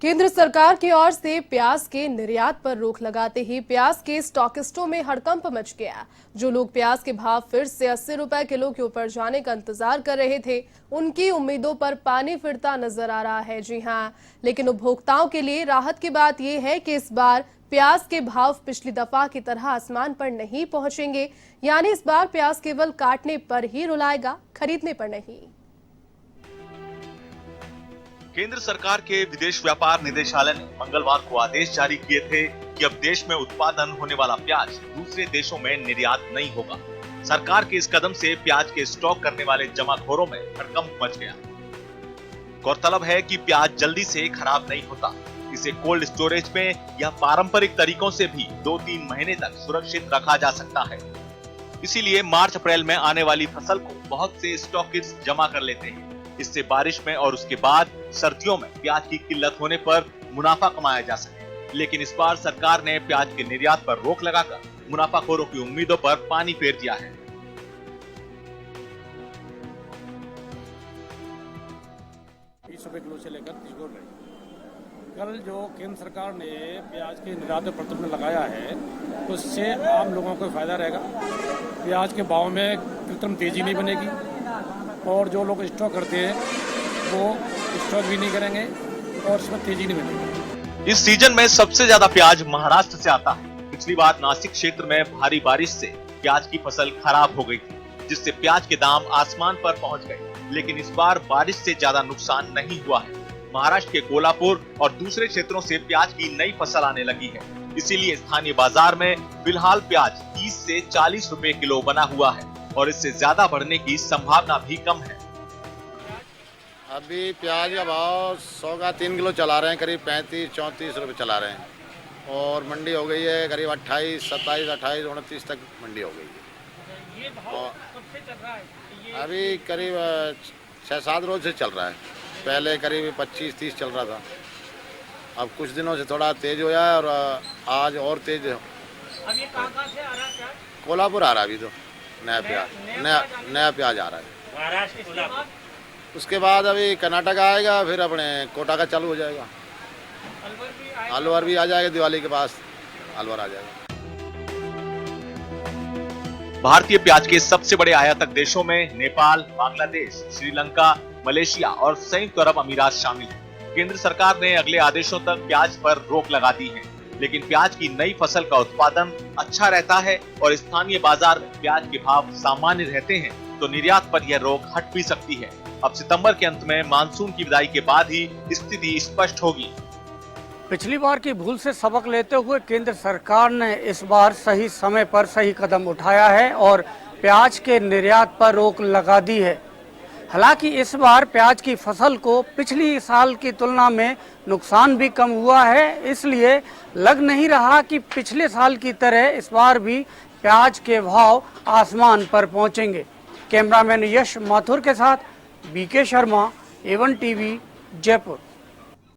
केंद्र सरकार की ओर से प्याज के निर्यात पर रोक लगाते ही प्याज के स्टॉकिस्टों में हड़कंप मच गया। जो लोग प्याज के भाव फिर से 80 रुपए किलो के ऊपर जाने का इंतजार कर रहे थे, उनकी उम्मीदों पर पानी फिरता नजर आ रहा है। जी हां, लेकिन उपभोक्ताओं के लिए राहत की बात यह है कि इस बार प्याज के भाव पिछली दफा की तरह आसमान पर नहीं पहुंचेंगे। यानी इस बार प्याज केवल काटने पर ही रुलाएगा, खरीदने पर नहीं। केंद्र सरकार के विदेश व्यापार निदेशालय ने मंगलवार को आदेश जारी किए थे कि अब देश में उत्पादन होने वाला प्याज दूसरे देशों में निर्यात नहीं होगा। सरकार के इस कदम से प्याज के स्टॉक करने वाले जमाखोरों में हड़कंप मच गया। गौरतलब है कि प्याज जल्दी से खराब नहीं होता। इसे कोल्ड स्टोरेज में या पारंपरिक तरीकों से भी 2-3 महीने तक सुरक्षित रखा जा सकता है। इसीलिए मार्च अप्रैल में आने वाली फसल को बहुत से स्टॉकिस्ट जमा कर लेते हैं। इससे बारिश में और उसके बाद सर्दियों में प्याज की किल्लत होने पर मुनाफा कमाया जा सके। लेकिन इस बार सरकार ने प्याज के निर्यात पर रोक लगाकर मुनाफाखोरों की उम्मीदों पर पानी फेर दिया है। 20 रुपए किलो से लेकर 30 रुपए। कल जो केंद्र सरकार ने प्याज के निर्यात पर प्रतिबंध लगाया है, उससे आम लोगों को फायदा रहेगा। प्याज के भाव में कृत्रिम तेजी नहीं बनेगी और जो लोग स्टॉक करते हैं वो स्टॉक भी नहीं करेंगे और इसमें तेजी नहीं बनेगी। इस सीजन में सबसे ज्यादा प्याज महाराष्ट्र से आता है। पिछली बार नासिक क्षेत्र में भारी बारिश से प्याज की फसल खराब हो गई थी, जिससे प्याज के दाम आसमान पर पहुंच गए। लेकिन इस बार बारिश से ज्यादा नुकसान नहीं हुआ है। महाराष्ट्र के कोल्हापुर और दूसरे क्षेत्रों से प्याज की नई फसल आने लगी है। इसीलिए स्थानीय बाजार में फिलहाल प्याज 30 से 40 रुपए किलो बना हुआ है और इससे ज्यादा बढ़ने की संभावना भी कम है। अभी प्याज का भाव 100 का 3 किलो चला रहे हैं, करीब 35-34 रुपए चला रहे हैं और मंडी हो गई है करीब 28, 27, 28, 29 तक मंडी हो गई है। ये भाव कब से चल रहा है? अभी करीब 6-7 रोज से चल रहा है। पहले करीब 25-30 चल रहा था। अब कुछ दिनों से थोड़ा तेज हुआ है और आज और तेज है। अब ये कहाँ से आ रहा है प्याज? कोल्हापुर आ रहा है अभी तो नया प्याज आ रहा है महाराष्ट्र कोल्हापुर। उसके बाद अभी कर्नाटक आएगा, फिर अपने कोटा का चालू हो जाएगा। अलवर भी आ जाएगा, दिवाली के पास अलवर आ जाएगा। भारतीय प्याज के सबसे बड़े आयातक देशों में नेपाल, बांग्लादेश, श्रीलंका, मलेशिया और संयुक्त अरब अमीरात शामिल हैं। केंद्र सरकार ने अगले आदेशों तक प्याज पर रोक लगा दी है। लेकिन प्याज की नई फसल का उत्पादन अच्छा रहता है और स्थानीय बाजार में प्याज के भाव सामान्य रहते हैं तो निर्यात पर यह रोक हट भी सकती है। अब सितंबर के अंत में मानसून की विदाई के बाद ही स्थिति स्पष्ट होगी। पिछली बार की भूल से सबक लेते हुए केंद्र सरकार ने इस बार सही समय पर सही कदम उठाया है और प्याज के निर्यात पर रोक लगा दी है। हालांकि इस बार प्याज की फसल को पिछली साल की तुलना में नुकसान भी कम हुआ है, इसलिए लग नहीं रहा कि पिछले साल की तरह इस बार भी प्याज के भाव आसमान पर पहुंचेंगे। कैमरामैन यश माथुर के साथ BK Sharma, A1 TV, Jaipur.